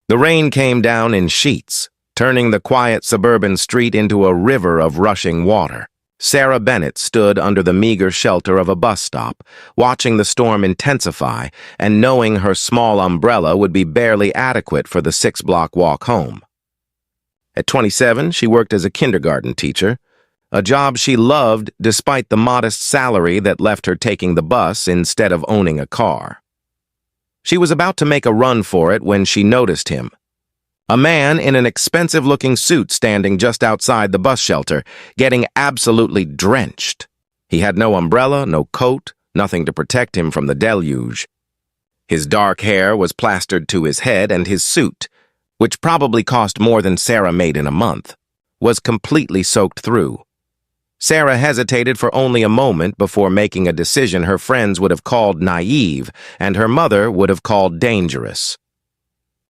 The rain came down in sheets, turning the quiet suburban street into a river of rushing water. Sarah Bennett stood under the meager shelter of a bus stop, watching the storm intensify and knowing her small umbrella would be barely adequate for the 6-block walk home. At 27, she worked as a kindergarten teacher, a job she loved despite the modest salary that left her taking the bus instead of owning a car. She was about to make a run for it when she noticed him. A man in an expensive-looking suit standing just outside the bus shelter, getting absolutely drenched. He had no umbrella, no coat, nothing to protect him from the deluge. His dark hair was plastered to his head, and his suit, which probably cost more than Sarah made in a month, was completely soaked through. Sarah hesitated for only a moment before making a decision her friends would have called naive and her mother would have called dangerous.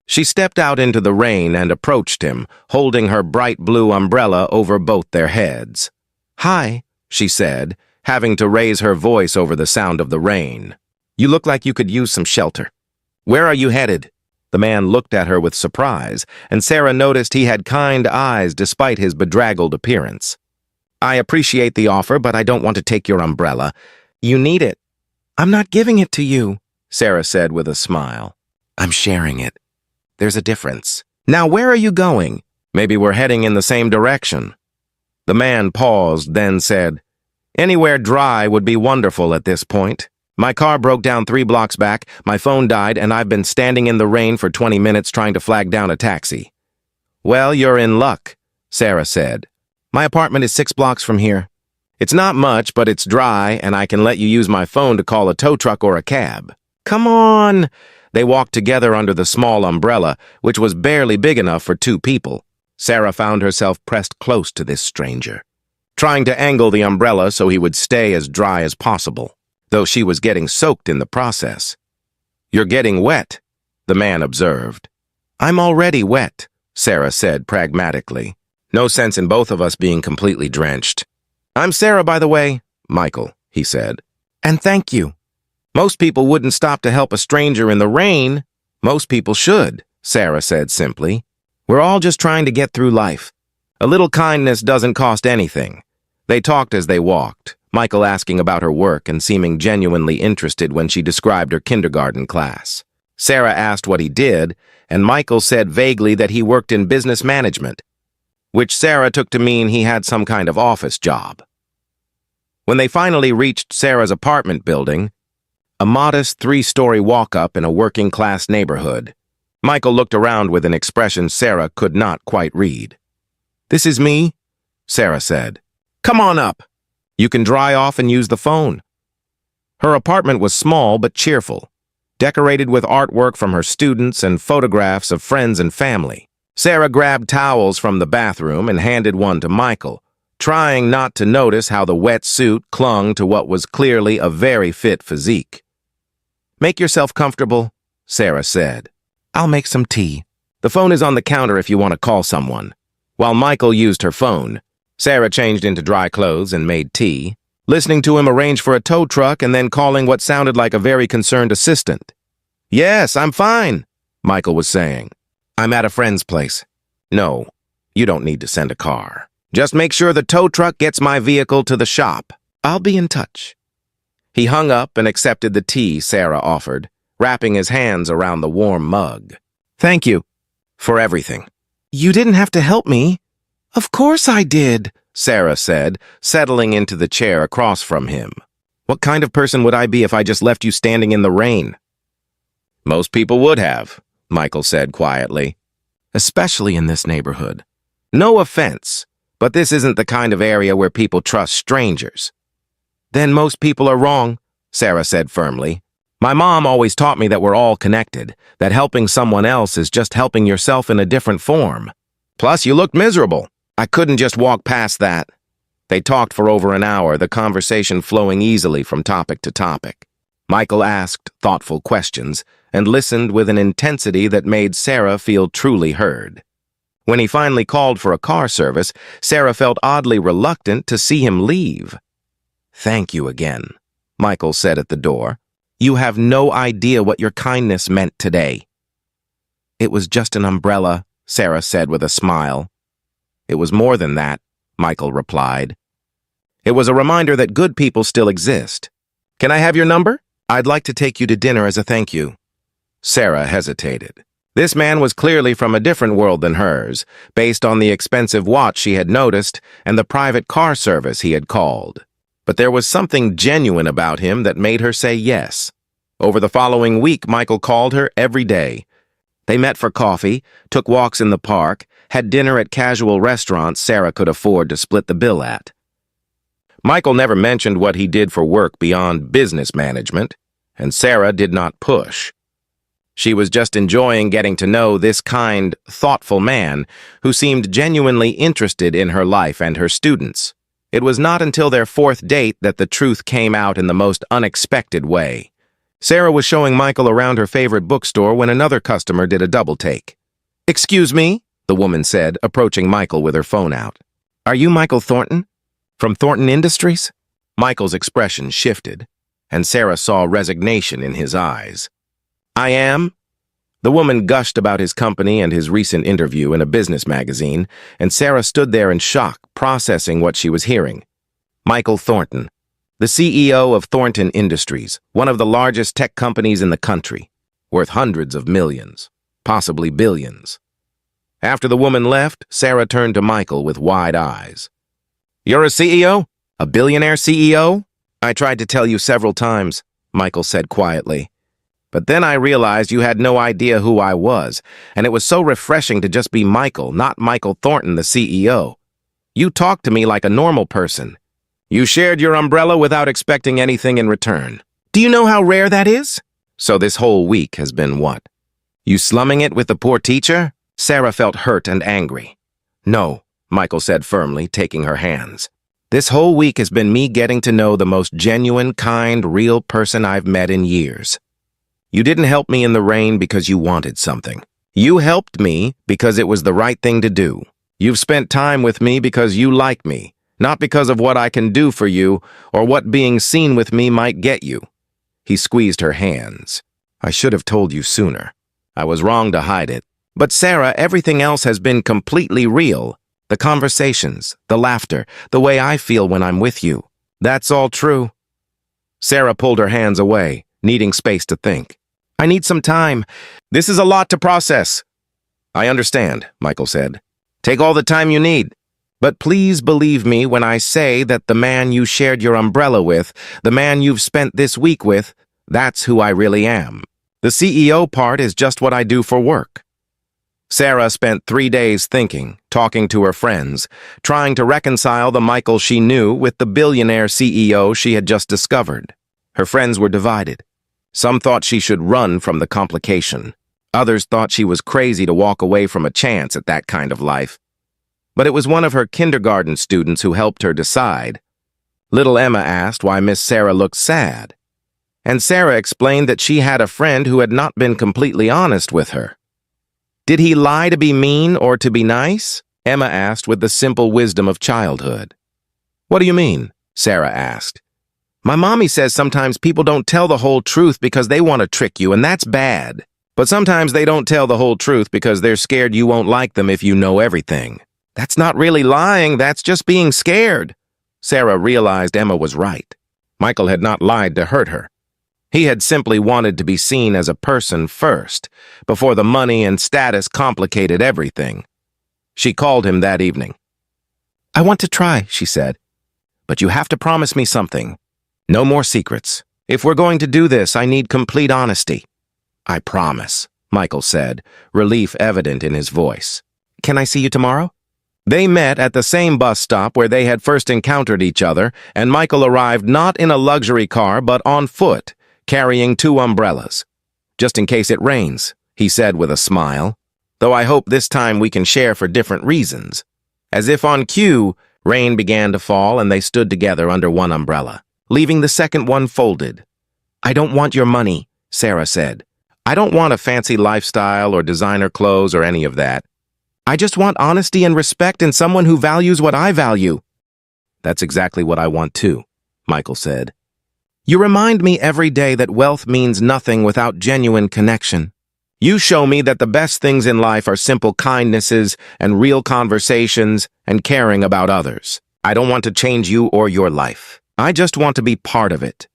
She stepped out into the rain and approached him, holding her bright blue umbrella over both their heads. "Hi," she said, having to raise her voice over the sound of the rain. "You look like you could use some shelter. Where are you headed?" The man looked at her with surprise, and Sarah noticed he had kind eyes despite his bedraggled appearance. "I appreciate the offer, but I don't want to take your umbrella. You need it." "I'm not giving it to you," Sarah said with a smile. "I'm sharing it. There's a difference. Now where are you going? Maybe we're heading in the same direction." The man paused, then said, "Anywhere dry would be wonderful at this point. My car broke down 3 blocks back, my phone died, and I've been standing in the rain for 20 minutes trying to flag down a taxi." "Well, you're in luck," Sarah said. "My apartment is 6 blocks from here. It's not much, but it's dry, and I can let you use my phone to call a tow truck or a cab." "Come on!" They walked together under the small umbrella, which was barely big enough for 2 people. Sarah found herself pressed close to this stranger, trying to angle the umbrella so he would stay as dry as possible, though she was getting soaked in the process. "You're getting wet," the man observed. "I'm already wet," Sarah said pragmatically. "No sense in both of us being completely drenched." "I'm Sarah, by the way," Michael, he said. "And thank you." "Most people wouldn't stop to help a stranger in the rain." "Most people should," Sarah said simply. "We're all just trying to get through life. A little kindness doesn't cost anything." They talked as they walked, Michael asking about her work and seeming genuinely interested when she described her kindergarten class. Sarah asked what he did, and Michael said vaguely that he worked in business management, which Sarah took to mean he had some kind of office job. When they finally reached Sarah's apartment building, a modest 3-story walk-up in a working-class neighborhood, Michael looked around with an expression Sarah could not quite read. "This is me," Sarah said. "Come on up. You can dry off and use the phone." Her apartment was small but cheerful, decorated with artwork from her students and photographs of friends and family. Sarah grabbed towels from the bathroom and handed one to Michael, trying not to notice how the wet suit clung to what was clearly a very fit physique. "Make yourself comfortable," Sarah said. "I'll make some tea. The phone is on the counter if you want to call someone." While Michael used her phone, Sarah changed into dry clothes and made tea, listening to him arrange for a tow truck and then calling what sounded like a very concerned assistant. "Yes, I'm fine," Michael was saying. "I'm at a friend's place." "No, you don't need to send a car. Just make sure the tow truck gets my vehicle to the shop. I'll be in touch." He hung up and accepted the tea Sarah offered, wrapping his hands around the warm mug. "Thank you for everything." "You didn't have to help me." "Of course I did," Sarah said, settling into the chair across from him. "What kind of person would I be if I just left you standing in the rain?" "Most people would have," Michael said quietly. "Especially in this neighborhood. No offense, but this isn't the kind of area where people trust strangers." "Then most people are wrong," Sarah said firmly. "My mom always taught me that we're all connected, that helping someone else is just helping yourself in a different form. Plus, you looked miserable. I couldn't just walk past that." They talked for over an hour, the conversation flowing easily from topic to topic. Michael asked thoughtful questions and listened with an intensity that made Sarah feel truly heard. When he finally called for a car service, Sarah felt oddly reluctant to see him leave. "Thank you again," Michael said at the door. "You have no idea what your kindness meant today." It was just an umbrella, Sarah said with a smile. It was more than that, Michael replied. It was a reminder that good people still exist. Can I have your number? I'd like to take you to dinner as a thank you. Sarah hesitated. This man was clearly from a different world than hers, based on the expensive watch she had noticed and the private car service he had called. But there was something genuine about him that made her say yes. Over the following week, Michael called her every day. They met for coffee, took walks in the park, had dinner at casual restaurants Sarah could afford to split the bill at. Michael never mentioned what he did for work beyond business management, and Sarah did not push. She was just enjoying getting to know this kind, thoughtful man who seemed genuinely interested in her life and her students. It was not until their fourth date that the truth came out in the most unexpected way. Sarah was showing Michael around her favorite bookstore when another customer did a double take. "Excuse me," the woman said, approaching Michael with her phone out. "Are you Michael Thornton? From Thornton Industries?" Michael's expression shifted, and Sarah saw resignation in his eyes. "I am." The woman gushed about his company and his recent interview in a business magazine, and Sarah stood there in shock, processing what she was hearing. Michael Thornton, the CEO of Thornton Industries, one of the largest tech companies in the country, worth hundreds of millions, possibly billions. After the woman left, Sarah turned to Michael with wide eyes. "You're a CEO? A billionaire CEO? I tried to tell you several times," Michael said quietly. "But then I realized you had no idea who I was, and it was so refreshing to just be Michael, not Michael Thornton, the CEO. You talked to me like a normal person. You shared your umbrella without expecting anything in return. Do you know how rare that is? So this whole week has been what? You slumming it with the poor teacher?" Sarah felt hurt and angry. "No," Michael said firmly, taking her hands. "This whole week has been me getting to know the most genuine, kind, real person I've met in years. You didn't help me in the rain because you wanted something. You helped me because it was the right thing to do. You've spent time with me because you like me, not because of what I can do for you or what being seen with me might get you." He squeezed her hands. "I should have told you sooner. I was wrong to hide it. But Sarah, everything else has been completely real. The conversations, the laughter, the way I feel when I'm with you. That's all true." Sarah pulled her hands away, needing space to think. "I need some time. This is a lot to process." "I understand," Michael said. "Take all the time you need. But please believe me when I say that the man you shared your umbrella with, the man you've spent this week with, that's who I really am. The CEO part is just what I do for work." Sarah spent 3 days thinking, talking to her friends, trying to reconcile the Michael she knew with the billionaire CEO she had just discovered. Her friends were divided. Some thought she should run from the complication. Others thought she was crazy to walk away from a chance at that kind of life. But it was one of her kindergarten students who helped her decide. Little Emma asked why Miss Sarah looked sad. And Sarah explained that she had a friend who had not been completely honest with her. "Did he lie to be mean or to be nice?" Emma asked with the simple wisdom of childhood. "What do you mean?" Sarah asked. "My mommy says sometimes people don't tell the whole truth because they want to trick you, and that's bad. But sometimes they don't tell the whole truth because they're scared you won't like them if you know everything. That's not really lying, that's just being scared." Sarah realized Emma was right. Michael had not lied to hurt her. He had simply wanted to be seen as a person first, before the money and status complicated everything. She called him that evening. "I want to try," she said. "But you have to promise me something. No more secrets. If we're going to do this, I need complete honesty." "I promise," Michael said, relief evident in his voice. "Can I see you tomorrow?" They met at the same bus stop where they had first encountered each other, and Michael arrived not in a luxury car but on foot, carrying 2 umbrellas. "Just in case it rains," he said with a smile, "though I hope this time we can share for different reasons." As if on cue, rain began to fall and they stood together under one umbrella, leaving the second one folded. "I don't want your money," Sarah said. "I don't want a fancy lifestyle or designer clothes or any of that. I just want honesty and respect in someone who values what I value." "That's exactly what I want too," Michael said. "You remind me every day that wealth means nothing without genuine connection. You show me that the best things in life are simple kindnesses and real conversations and caring about others. I don't want to change you or your life. I just want to be part of it.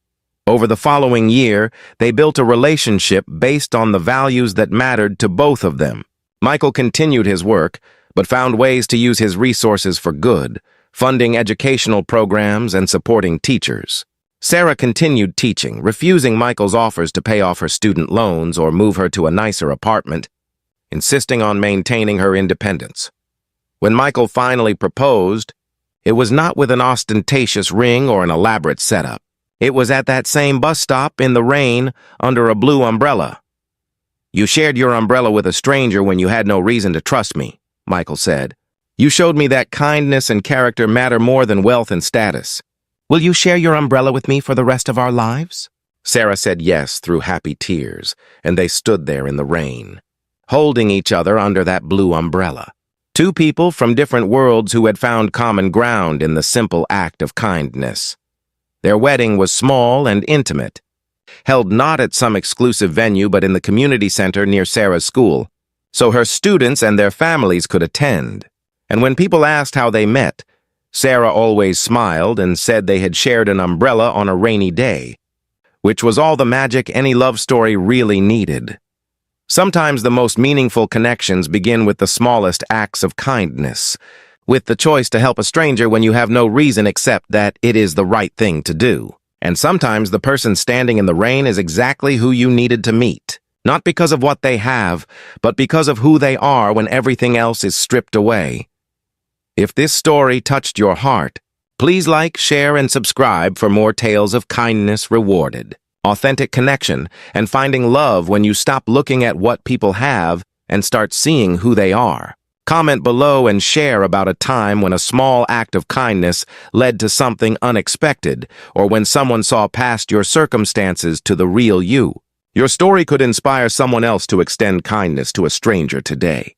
Over the following year, they built a relationship based on the values that mattered to both of them. Michael continued his work, but found ways to use his resources for good, funding educational programs and supporting teachers. Sarah continued teaching, refusing Michael's offers to pay off her student loans or move her to a nicer apartment, insisting on maintaining her independence. When Michael finally proposed, it was not with an ostentatious ring or an elaborate setup. It was at that same bus stop in the rain under a blue umbrella. You shared your umbrella with a stranger when you had no reason to trust me, Michael said. You showed me that kindness and character matter more than wealth and status. Will you share your umbrella with me for the rest of our lives? Sarah said yes through happy tears, and they stood there in the rain, holding each other under that blue umbrella. Two people from different worlds who had found common ground in the simple act of kindness. Their wedding was small and intimate, held not at some exclusive venue but in the community center near Sarah's school, so her students and their families could attend. And when people asked how they met, Sarah always smiled and said they had shared an umbrella on a rainy day, which was all the magic any love story really needed. Sometimes the most meaningful connections begin with the smallest acts of kindness, with the choice to help a stranger when you have no reason except that it is the right thing to do. And sometimes the person standing in the rain is exactly who you needed to meet, not because of what they have, but because of who they are when everything else is stripped away. If this story touched your heart, please like, share, and subscribe for more tales of kindness rewarded, authentic connection, and finding love when you stop looking at what people have and start seeing who they are. Comment below and share about a time when a small act of kindness led to something unexpected, or when someone saw past your circumstances to the real you. Your story could inspire someone else to extend kindness to a stranger today.